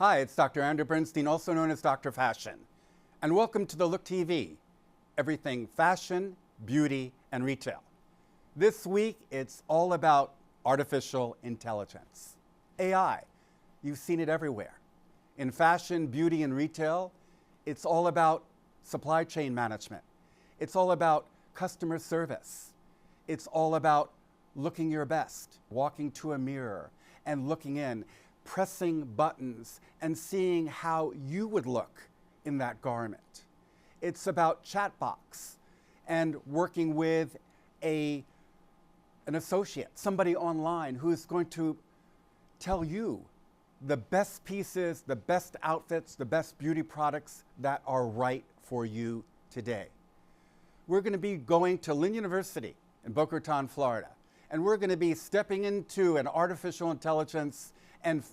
Hi, it's Dr. Andrew Bernstein, also known as Dr. Fashion, and welcome to the Look TV, everything fashion, beauty, and retail. This week, it's all about artificial intelligence, AI. You've seen it everywhere. In fashion, beauty, and retail, it's all about supply chain management. It's all about customer service. It's all about looking your best, walking to a mirror and looking in, pressing buttons and seeing how you would look in that garment. It's about chatbots and working with an associate, somebody online who's going to tell you the best pieces, the best outfits, the best beauty products that are right for you today. We're going to be going to Lynn University in Boca Raton, Florida, and we're going to be stepping into an artificial intelligence and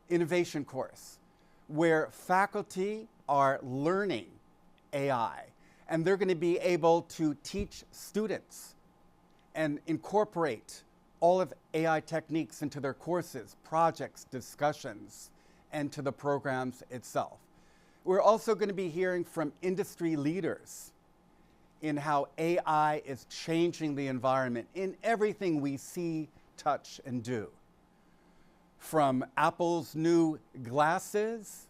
innovation course where faculty are learning AI, and they're going to be able to teach students and incorporate all of AI techniques into their courses, projects, discussions, and to the programs itself. We're also going to be hearing from industry leaders in how AI is changing the environment in everything we see, touch, and do. From Apple's new glasses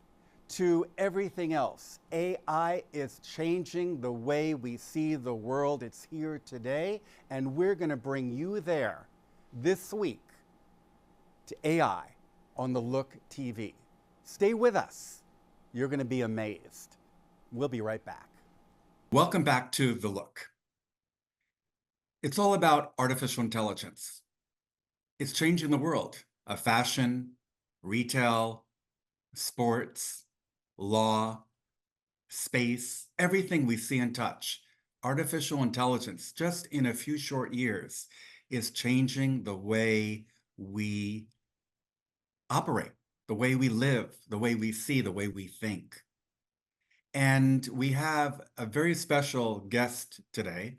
to everything else, AI is changing the way we see the world. It's here today, and we're going to bring you there this week to AI on the Look TV. Stay with us. You're going to be amazed. We'll be right back. Welcome back to The Look. It's all about artificial intelligence. It's changing the world of fashion, retail, sports, law, space, everything we see and touch. Artificial intelligence, just in a few short years, is changing the way we operate, the way we live, the way we see, the way we think. And we have a very special guest today,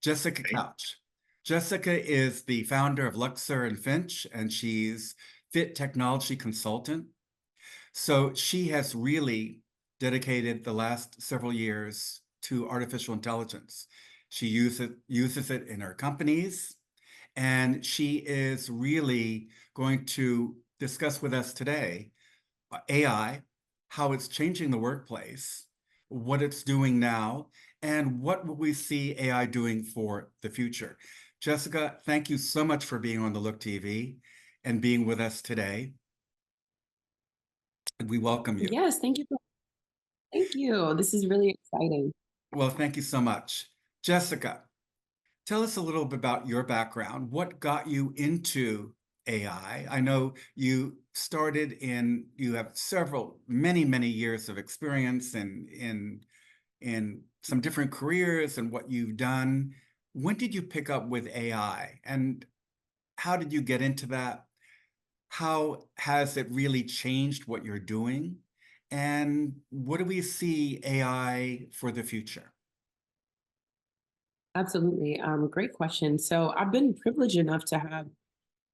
Jessica Couch. Jessica is the founder of Looks.fit, and she's fit technology consultant. So she has really dedicated the last several years to artificial intelligence. She uses it in her companies, and she is really going to discuss with us today AI, how it's changing the workplace, what it's doing now, and what will we see AI doing for the future. Jessica, thank you so much for being on the Look TV and being with us today. We welcome you. Yes, thank you. Thank you. This is really exciting. Well, thank you so much. Jessica, tell us a little bit about your background. What got you into AI? I know you have many years of experience in some different careers and what you've done. When did you pick up with AI, and how did you get into that? How has it really changed what you're doing? And what do we see AI for the future? Absolutely. Great question. So I've been privileged enough to have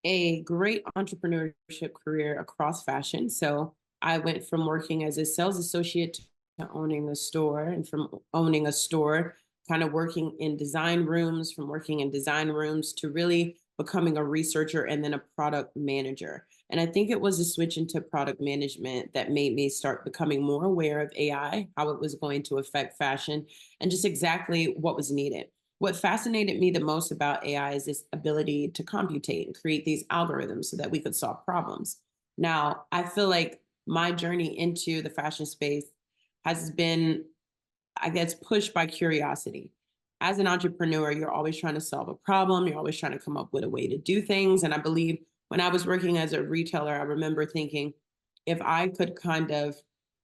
a great entrepreneurship career across fashion. So I went from working as a sales associate to owning a store, and from owning a store, kind of working in design rooms, from working in design rooms to really becoming a researcher and then a product manager. And I think it was a switch into product management that made me start becoming more aware of AI, how it was going to affect fashion, and just exactly what was needed. What fascinated me the most about AI is this ability to computate and create these algorithms so that we could solve problems. Now, I feel like my journey into the fashion space has been, I guess, pushed by curiosity. As an entrepreneur, you're always trying to solve a problem. You're always trying to come up with a way to do things. And I believe when I was working as a retailer, I remember thinking, if I could kind of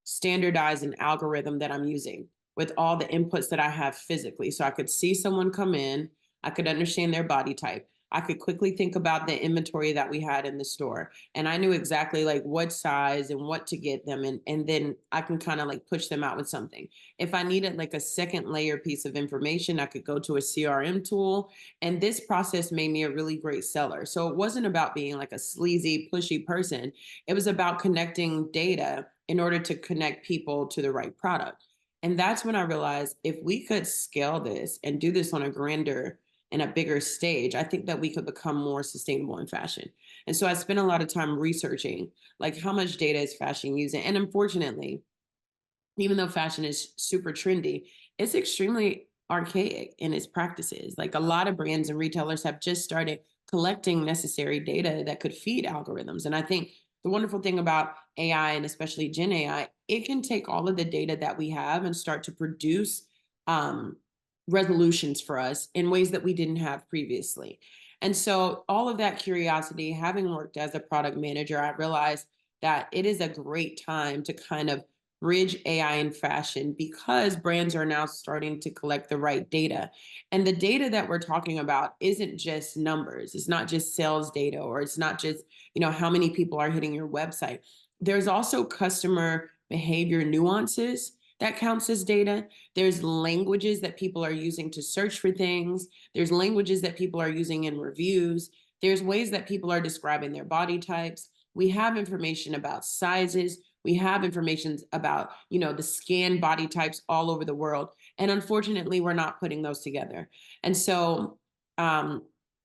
standardize an algorithm that I'm using with all the inputs that I have physically, so I could see someone come in, I could understand their body type, I could quickly think about the inventory that we had in the store. And I knew exactly like what size and what to get them. And then I can kind of like push them out with something. If I needed like a second layer piece of information, I could go to a CRM tool. And this process made me a really great seller. So it wasn't about being like a sleazy, pushy person. It was about connecting data in order to connect people to the right product. And that's when I realized if we could scale this and do this on a grander and a bigger stage, I think that we could become more sustainable in fashion. And so I spent a lot of time researching like how much data is fashion using. And unfortunately, even though fashion is super trendy, it's extremely archaic in its practices. Like a lot of brands and retailers have just started collecting necessary data that could feed algorithms. And I think the wonderful thing about AI and especially Gen AI, it can take all of the data that we have and start to produce um, resolutions for us in ways that we didn't have previously. And so, all of that curiosity, having worked as a product manager, I realized that it is a great time to kind of bridge AI in fashion because brands are now starting to collect the right data. And the data that we're talking about isn't just numbers. It's not just sales data or it's not just, how many people are hitting your website. There's also customer behavior nuances that counts as data. There's languages that people are using to search for things. There's languages that people are using in reviews. There's ways that people are describing their body types. We have information about sizes. We have information about, the scan body types all over the world. And unfortunately, we're not putting those together. And so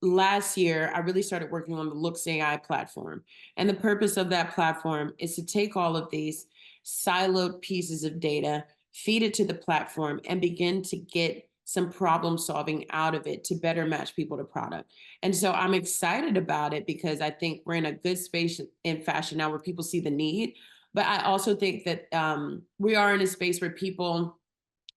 last year, I really started working on the Looks AI platform. And the purpose of that platform is to take all of these siloed pieces of data, feed it to the platform, and begin to get some problem solving out of it to better match people to product. And so I'm excited about it because I think we're in a good space in fashion now where people see the need. But I also think that we are in a space where people,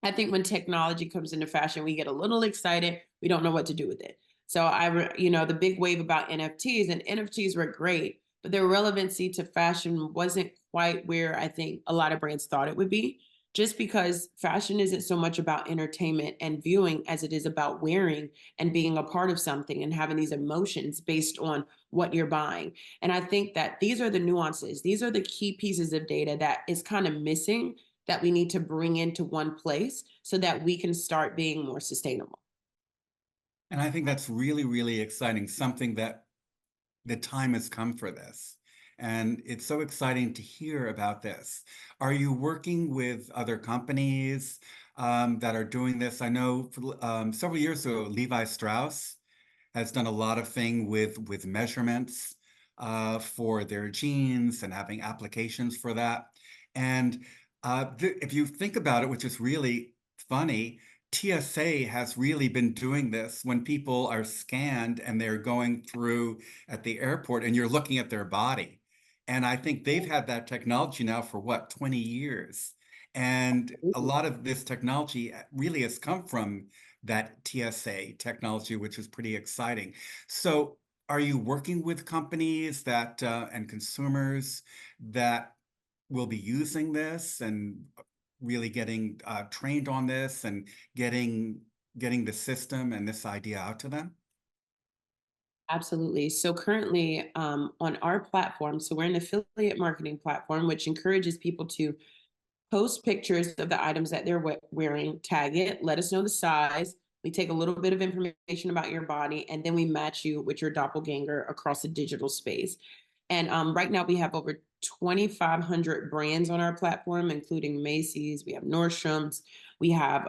I think when technology comes into fashion, we get a little excited. We don't know what to do with it. So the big wave about NFTs, and NFTs were great, but their relevancy to fashion wasn't quite where I think a lot of brands thought it would be, just because fashion isn't so much about entertainment and viewing as it is about wearing and being a part of something and having these emotions based on what you're buying. And I think that these are the nuances. These are the key pieces of data that is kind of missing that we need to bring into one place so that we can start being more sustainable. And I think that's really, really exciting, something that the time has come for this. And it's so exciting to hear about this. Are you working with other companies that are doing this? I know several years ago, Levi Strauss has done a lot of things with measurements for their jeans and having applications for that. And if you think about it, which is really funny, TSA has really been doing this when people are scanned and they're going through at the airport and you're looking at their body. And I think they've had that technology now for what, 20 years. And a lot of this technology really has come from that TSA technology, which is pretty exciting. So are you working with companies that and consumers that will be using this and really getting trained on this and getting the system and this idea out to them? Absolutely. So currently on our platform, so we're an affiliate marketing platform, which encourages people to post pictures of the items that they're wearing, tag it, let us know the size. We take a little bit of information about your body, and then we match you with your doppelganger across the digital space. And right now we have over 2,500 brands on our platform, including Macy's, we have Nordstrom's, we have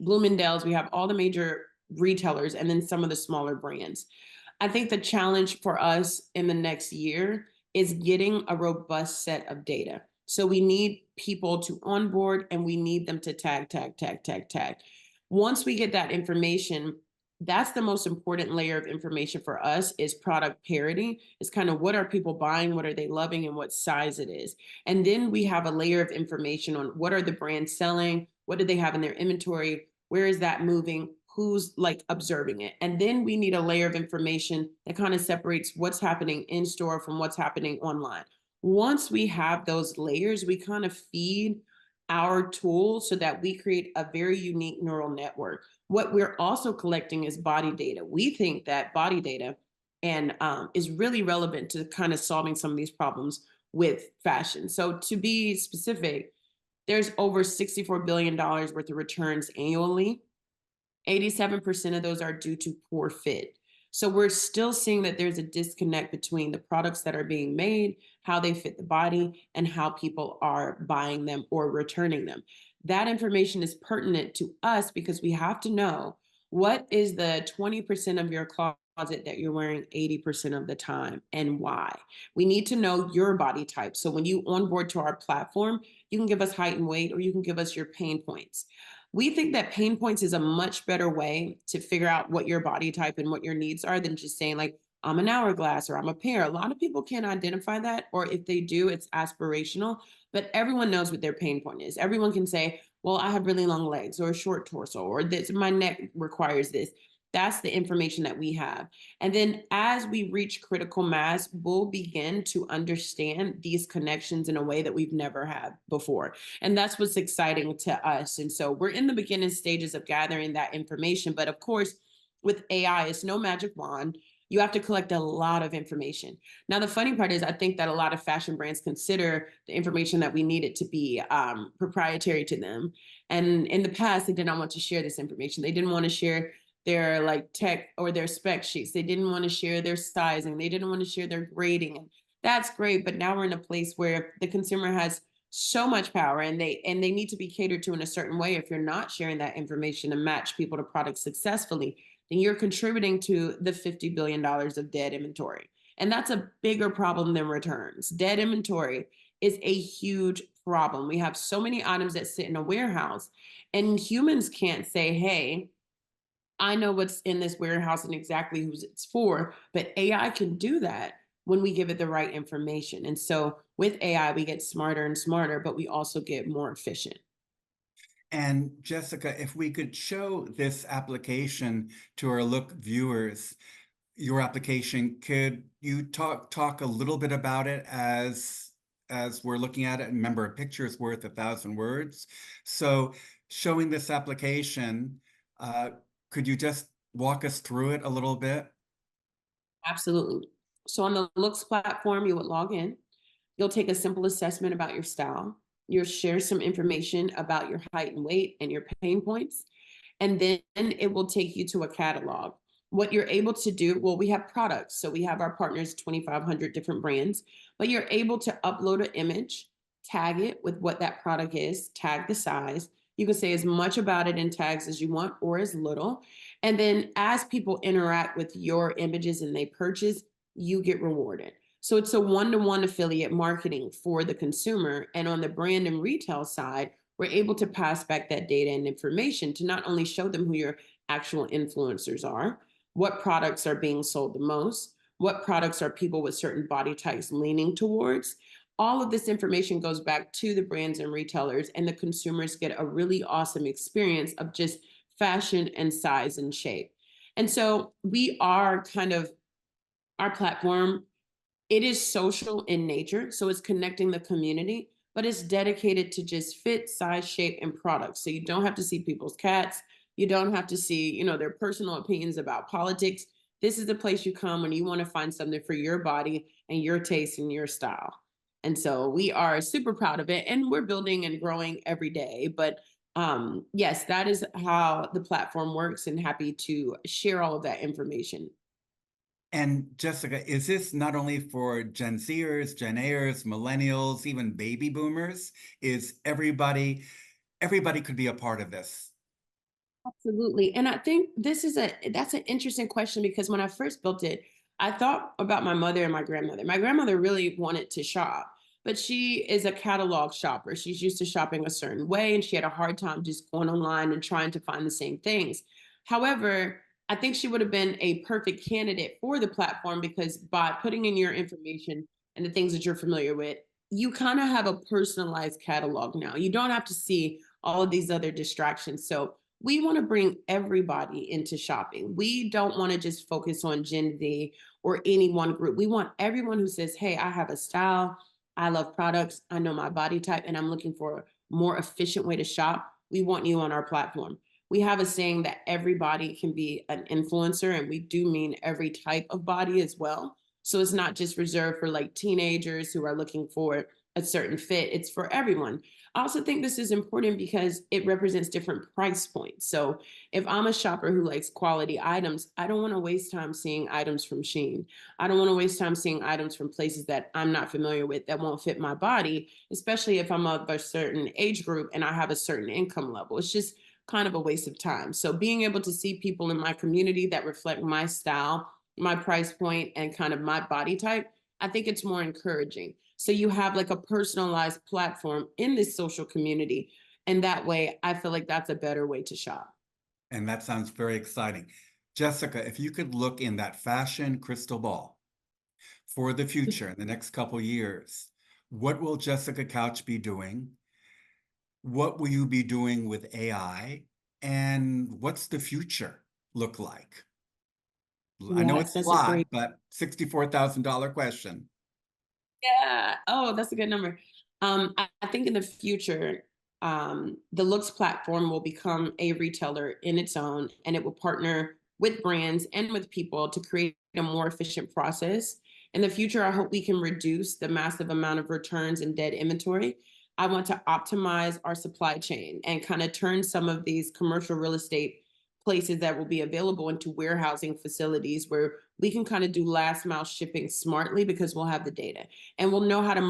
Bloomingdale's, we have all the major retailers, and then some of the smaller brands. I think the challenge for us in the next year is getting a robust set of data. So we need people to onboard and we need them to tag. Once we get that information, that's the most important layer of information for us is product parity. It's kind of what are people buying, what are they loving, and what size it is. And then we have a layer of information on what are the brands selling, what do they have in their inventory, where is that moving, who's like observing it. And then we need a layer of information that kind of separates what's happening in store from what's happening online. Once we have those layers, we kind of feed our tool so that we create a very unique neural network What we're also collecting is body data. We think that body data and is really relevant to kind of solving some of these problems with fashion. So to be specific, there's over $64 billion worth of returns annually. 87% of those are due to poor fit. So we're still seeing that there's a disconnect between the products that are being made, how they fit the body, and how people are buying them or returning them. That information is pertinent to us because we have to know what is the 20% of your closet that you're wearing 80% of the time and why. We need to know your body type. So when you onboard to our platform, you can give us height and weight, or you can give us your pain points. We think that pain points is a much better way to figure out what your body type and what your needs are than just saying, like, I'm an hourglass or I'm a pear. A lot of people can't identify that, or if they do, it's aspirational, but everyone knows what their pain point is. Everyone can say, well, I have really long legs or a short torso, or this, my neck requires this. That's the information that we have. And then as we reach critical mass, we'll begin to understand these connections in a way that we've never had before. And that's what's exciting to us. And so we're in the beginning stages of gathering that information. But of course, with AI, it's no magic wand. You have to collect a lot of information. Now, the funny part is, I think that a lot of fashion brands consider the information that we need it to be proprietary to them. And in the past, they did not want to share this information. They didn't want to share their like tech or their spec sheets. They didn't want to share their sizing. They didn't want to share their grading. And that's great. But now we're in a place where the consumer has so much power, and they need to be catered to in a certain way. If you're not sharing that information to match people to products successfully, then you're contributing to the $50 billion of dead inventory. And that's a bigger problem than returns. Dead inventory is a huge problem. We have so many items that sit in a warehouse, and humans can't say, hey, I know what's in this warehouse and exactly who it's for, but AI can do that when we give it the right information. And so with AI, we get smarter and smarter, but we also get more efficient. And Jessica, if we could show this application to our Look viewers, your application, could you talk a little bit about it as we're looking at it? Remember, a picture is worth 1,000 words. So showing this application, could you just walk us through it a little bit? Absolutely. So on the Looks platform, you would log in. You'll take a simple assessment about your style. You'll share some information about your height and weight and your pain points. And then it will take you to a catalog. What you're able to do, well, we have products. So we have our partners, 2,500 different brands, but you're able to upload an image, tag it with what that product is, tag the size. You can say as much about it in tags as you want or as little. And then as people interact with your images and they purchase, you get rewarded. So it's a one-to-one affiliate marketing for the consumer. And on the brand and retail side, we're able to pass back that data and information to not only show them who your actual influencers are, what products are being sold the most, what products are people with certain body types leaning towards. All of this information goes back to the brands and retailers, and the consumers get a really awesome experience of just fashion and size and shape. And so we are kind of, our platform, it is social in nature. So it's connecting the community, but it's dedicated to just fit, size, shape, and products. So you don't have to see people's cats. You don't have to see, their personal opinions about politics. This is the place you come when you want to find something for your body and your taste and your style. And so we are super proud of it, and we're building and growing every day. But yes, that is how the platform works, and happy to share all of that information. And Jessica, is this not only for Gen Zers, Gen A'ers, millennials, even baby boomers? Is everybody could be a part of this? Absolutely. And I think that's an interesting question, because when I first built it, I thought about my mother and my grandmother. My grandmother really wanted to shop, but she is a catalog shopper. She's used to shopping a certain way, and she had a hard time just going online and trying to find the same things. However, I think she would have been a perfect candidate for the platform, because by putting in your information and the things that you're familiar with, you kind of have a personalized catalog now. You don't have to see all of these other distractions. So we want to bring everybody into shopping. We don't want to just focus on Gen Z or any one group. We want everyone who says, hey, I have a style, I love products, I know my body type, and I'm looking for a more efficient way to shop. We want you on our platform. we have a saying that everybody can be an influencer, and we do mean every type of body as well. So it's not just reserved for like teenagers who are looking for a certain fit, it's for everyone. I also think this is important because it represents different price points. So if I'm a shopper who likes quality items, I don't want to waste time seeing items from Shein. I don't want to waste time seeing items from places that I'm not familiar with that won't fit my body, especially if I'm of a certain age group and I have a certain income level. It's just kind of a waste of time. So being able to see people in my community that reflect my style, my price point, and kind of my body type, I think it's more encouraging. So you have like a personalized platform in this social community. And that way, I feel like that's a better way to shop. And that sounds very exciting. Jessica, if you could look in that fashion crystal ball for the future in the next couple years, what will Jessica Couch be doing? What will you be doing with AI? And what's the future look like? I know Yes, it's a that's a lot, great. but $64,000 question. Yeah. Oh, that's a good number. I think in the future, the Looks platform will become a retailer in its own, and it will partner with brands and with people to create a more efficient process. In the future, I hope we can reduce the massive amount of returns and dead inventory. I want to optimize our supply chain and kind of turn some of these commercial real estate places that will be available into warehousing facilities where we can kind of do last mile shipping smartly because we'll have the data and we'll know how to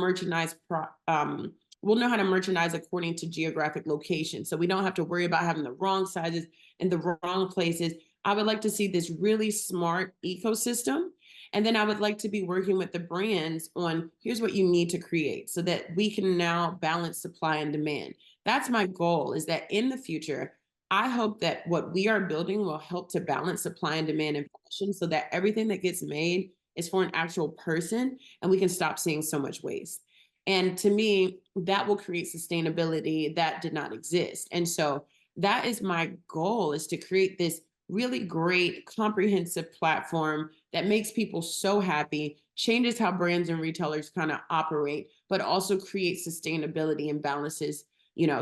we'll know how to merchandise according to geographic location. So we don't have to worry about having the wrong sizes in the wrong places. I would like to see this really smart ecosystem. And then I would like to be working with the brands on here's what you need to create so that we can now balance supply and demand. That's my goal, is that in the future, I hope that what we are building will help to balance supply and demand in fashion so that everything that gets made is for an actual person and we can stop seeing so much waste. And to me, that will create sustainability that did not exist. And so that is my goal, is to create this really great comprehensive platform that makes people so happy, changes how brands and retailers kind of operate, but also creates sustainability and balances,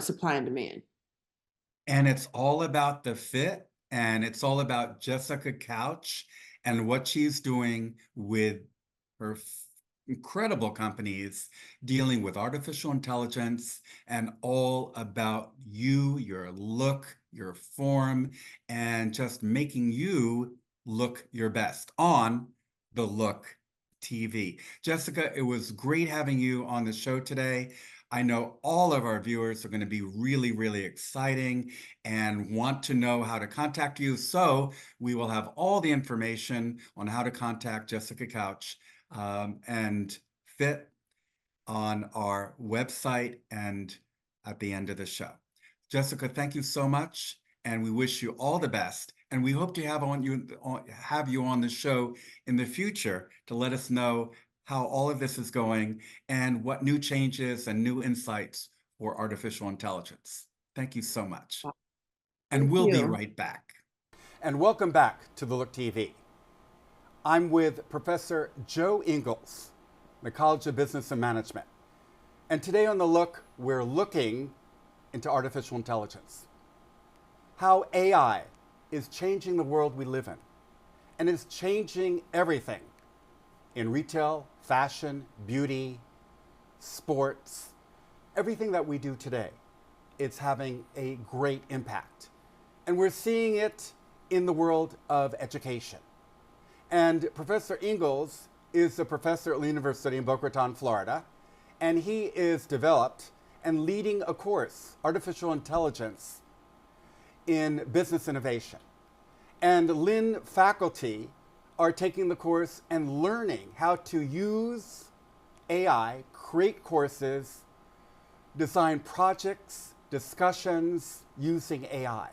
supply and demand. And it's all about the fit, and it's all about Jessica Couch and what she's doing with her incredible companies dealing with artificial intelligence, and all about you, your look, your form, and just making you look your best on the Look TV. Jessica, it was great having you on the show today. I know all of our viewers are going to be really, really exciting and want to know how to contact you. So we will have all the information on how to contact Jessica Couch and Fit on our website and at the end of the show. Jessica, thank you so much, and we wish you all the best. And we hope to have you on the show in the future to let us know how all of this is going and what new changes and new insights for artificial intelligence. Thank you so much. And Thank we'll be you. right back. And welcome back to the Look TV. I'm with Professor Joe Ingles, the College of Business and Management. And today on The Look, we're looking into artificial intelligence. How AI is changing the world we live in. And it's changing everything in retail, fashion, beauty, sports, everything that we do today. It's having a great impact. And we're seeing it in the world of education. And Professor Ingles is a professor at Lynn University in Boca Raton, Florida, and he is developed and leading a course, Artificial Intelligence in Business Innovation. And Lynn faculty are taking the course and learning how to use AI, create courses, design projects, discussions using AI.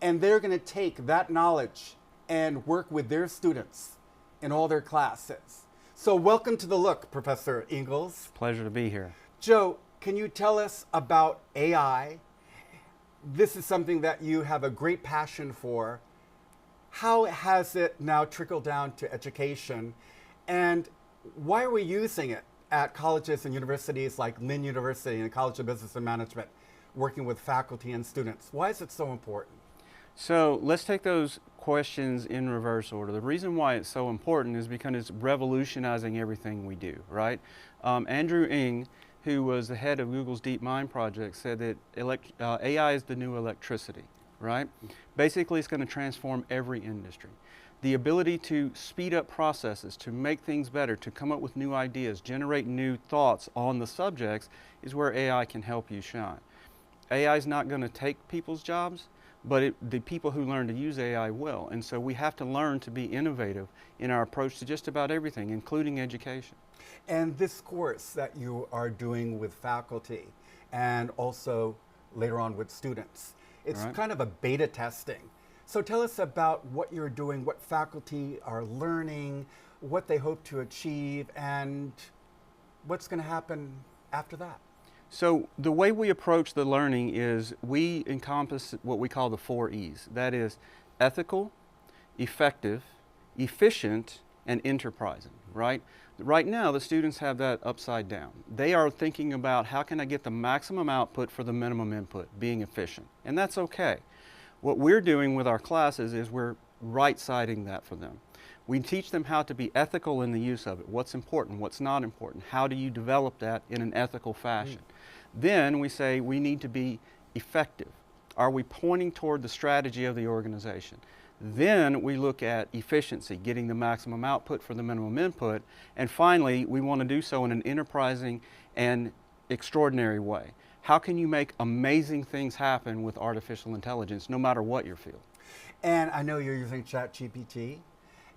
And they're going to take that knowledge and work with their students in all their classes. So welcome to The Look, Professor Ingles. Pleasure to be here. Joe, can you tell us about AI? This is something that you have a great passion for. How has it now trickled down to education? And why are we using it at colleges and universities like Lynn University and the College of Business and Management, working with faculty and students? Why is it so important? So let's take those questions in reverse order. The reason why it's so important is because it's revolutionizing everything we do, right? Andrew Ng, who was the head of Google's DeepMind project, said that AI is the new electricity, right? Basically, it's going to transform every industry. The ability to speed up processes, to make things better, to come up with new ideas, generate new thoughts on the subjects is where AI can help you shine. AI is not going to take people's jobs, but the people who learn to use AI will. And so we have to learn to be innovative in our approach to just about everything, including education. And this course that you are doing with faculty and also later on with students, it's kind of a beta testing. So tell us about what you're doing, what faculty are learning, what they hope to achieve, and what's going to happen after that. So the way we approach the learning is we encompass what we call the 4 E's. That is ethical, effective, efficient, and enterprising, right? Right now, the students have that upside down. They are thinking about how can I get the maximum output for the minimum input, being efficient, and that's okay. What we're doing with our classes is we're right-siding that for them. We teach them how to be ethical in the use of it, what's important, what's not important, how do you develop that in an ethical fashion. Then we say we need to be effective. Are we pointing toward the strategy of the organization? Then we look at efficiency, getting the maximum output for the minimum input, and finally we want to do so in an enterprising and extraordinary way. How can you make amazing things happen with artificial intelligence, no matter what your field? And I know you're using ChatGPT.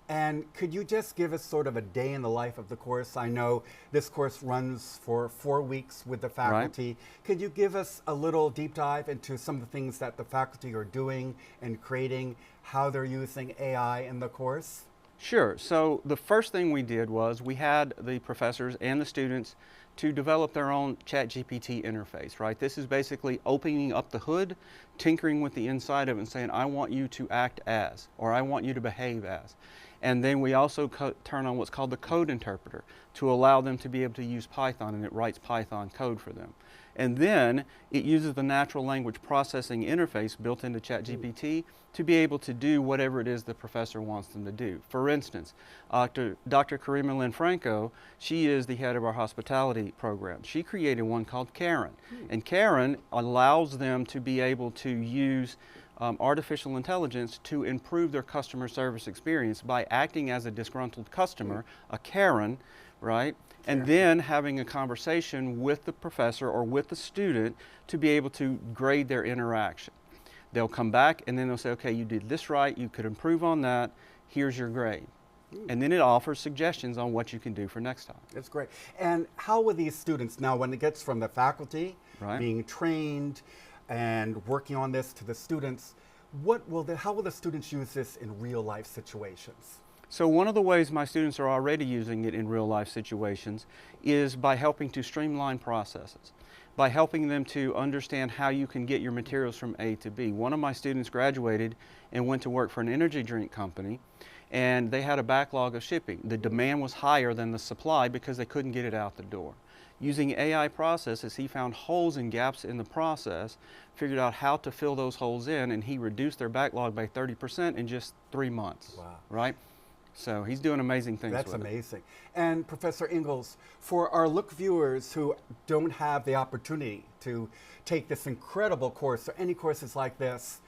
And could you just give us sort of a day in the life of the course? I know this course runs for 4 weeks with the faculty. Right. Could you give us a little deep dive into some of the things that the faculty are doing and creating, how they're using AI in the course? Sure. So the first thing we did was we had the professors and the students to develop their own ChatGPT interface, right? This is basically opening up the hood, tinkering with the inside of it and saying, I want you to act as, or I want you to behave as. And then we also turn on what's called the code interpreter to allow them to be able to use Python, and it writes Python code for them. And then it uses the natural language processing interface built into ChatGPT to be able to do whatever it is the professor wants them to do. For instance, Dr. Karima Lynn Franco, she is the head of our hospitality program. She created one called Karen. And Karen allows them to be able to use artificial intelligence to improve their customer service experience by acting as a disgruntled customer, a Karen, right? And then having a conversation with the professor or with the student to be able to grade their interaction. They'll come back and then they'll say, okay, you did this right, you could improve on that, here's your grade. And then it offers suggestions on what you can do for next time. That's great. And how will these students, now when it gets from the faculty, being trained and working on this to the students, how will the students use this in real life situations? So one of the ways my students are already using it in real life situations is by helping to streamline processes, by helping them to understand how you can get your materials from A to B. One of my students graduated and went to work for an energy drink company, and they had a backlog of shipping. The demand was higher than the supply because they couldn't get it out the door. Using AI processes, he found holes and gaps in the process, figured out how to fill those holes in, and he reduced their backlog by 30% in just 3 months. Wow. Right? So he's doing amazing things. That's with amazing. It. And Professor Ingles, for our Look viewers who don't have the opportunity to take this incredible course or any courses like this,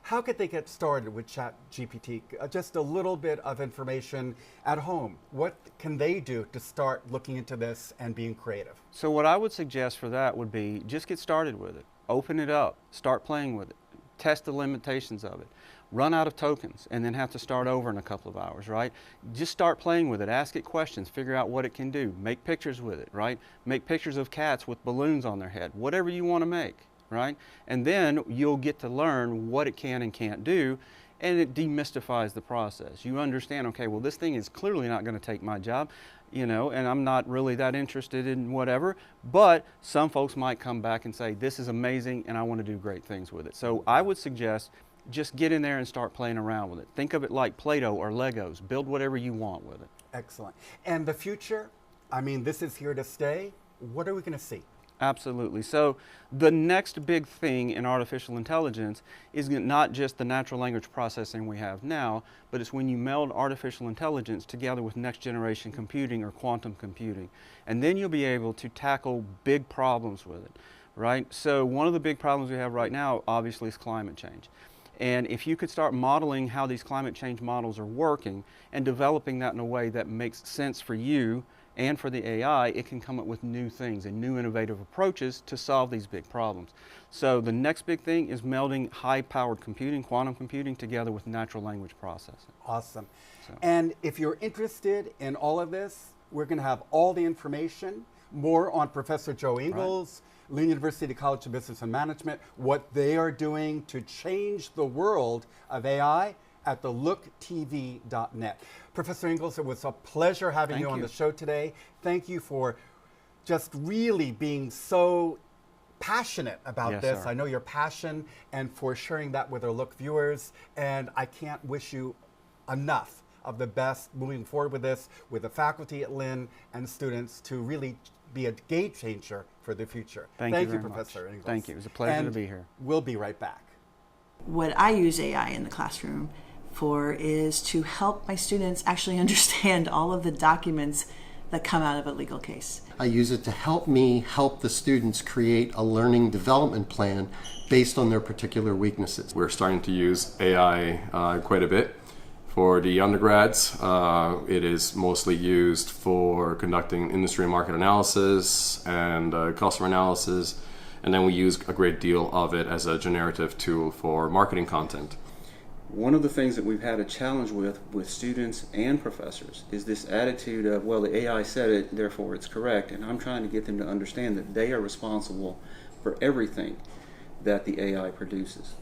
how could they get started with ChatGPT? Just a little bit of information at home. What can they do to start looking into this and being creative? So what I would suggest for that would be just get started with it. Open it up. Start playing with it. Test the limitations of it. Run out of tokens and then have to start over in a couple of hours, right? Just start playing with it. Ask it questions. Figure out what it can do. Make pictures with it, right? Make pictures of cats with balloons on their head. Whatever you want to make. Right? And then you'll get to learn what it can and can't do, and it demystifies the process. You understand, okay, well, this thing is clearly not going to take my job, you know, and I'm not really that interested in whatever, but some folks might come back and say, this is amazing, and I want to do great things with it. So I would suggest just get in there and start playing around with it. Think of it like Play-Doh or Legos. Build whatever you want with it. Excellent. And the future, I mean, this is here to stay. What are we going to see? Absolutely. So the next big thing in artificial intelligence is not just the natural language processing we have now, but it's when you meld artificial intelligence together with next generation computing or quantum computing. And then you'll be able to tackle big problems with it, right? So one of the big problems we have right now, obviously, is climate change. And if you could start modeling how these climate change models are working and developing that in a way that makes sense for you and for the AI, it can come up with new things and new innovative approaches to solve these big problems. So the next big thing is melding high-powered computing, quantum computing, together with natural language processing. Awesome. So. And if you're interested in all of this, we're going to have all the information, more on Professor Joe Ingles, Lynn University College of Business and Management, what they are doing to change the world of AI at the looktv.net. Professor Ingles, it was a pleasure having you on the show today. Thank you for just really being so passionate about this. Sir. I know your passion, and for sharing that with our Look viewers. And I can't wish you enough of the best moving forward with this, with the faculty at Lynn and students, to really be a game changer for the future. Thank you, Professor Ingles. Thank you. It was a pleasure to be here. We'll be right back. What I use AI in the classroom for is to help my students actually understand all of the documents that come out of a legal case. I use it to help me help the students create a learning development plan based on their particular weaknesses. We're starting to use AI quite a bit. For the undergrads, it is mostly used for conducting industry and market analysis and customer analysis, and then we use a great deal of it as a generative tool for marketing content. One of the things that we've had a challenge with students and professors is this attitude of, well, the AI said it, therefore it's correct, and I'm trying to get them to understand that they are responsible for everything that the AI produces.